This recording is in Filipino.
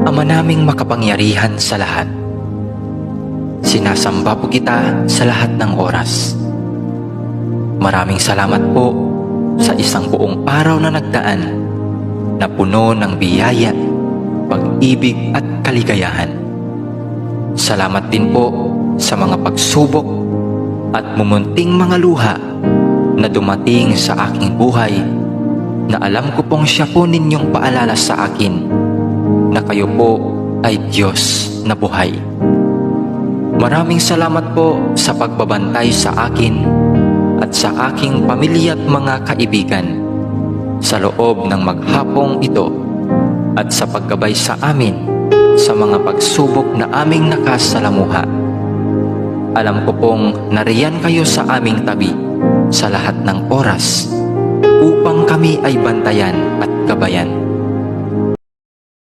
Ama naming makapangyarihan sa lahat, sinasamba po kita sa lahat ng oras. Maraming salamat po sa isang buong araw na nagdaan na puno ng biyaya, pag-ibig at kaligayahan. Salamat din po sa mga pagsubok at mumunting mga luha na dumating sa aking buhay, na alam ko pong siya po ninyong paalala sa akin na kayo po ay Diyos na buhay. Maraming salamat po sa pagbabantay sa akin at sa aking pamilya at mga kaibigan sa loob ng maghapong ito, at sa paggabay sa amin sa mga pagsubok na aming nakasalamuha. Alam ko pong nariyan kayo sa aming tabi sa lahat ng oras upang kami ay bantayan at gabayan.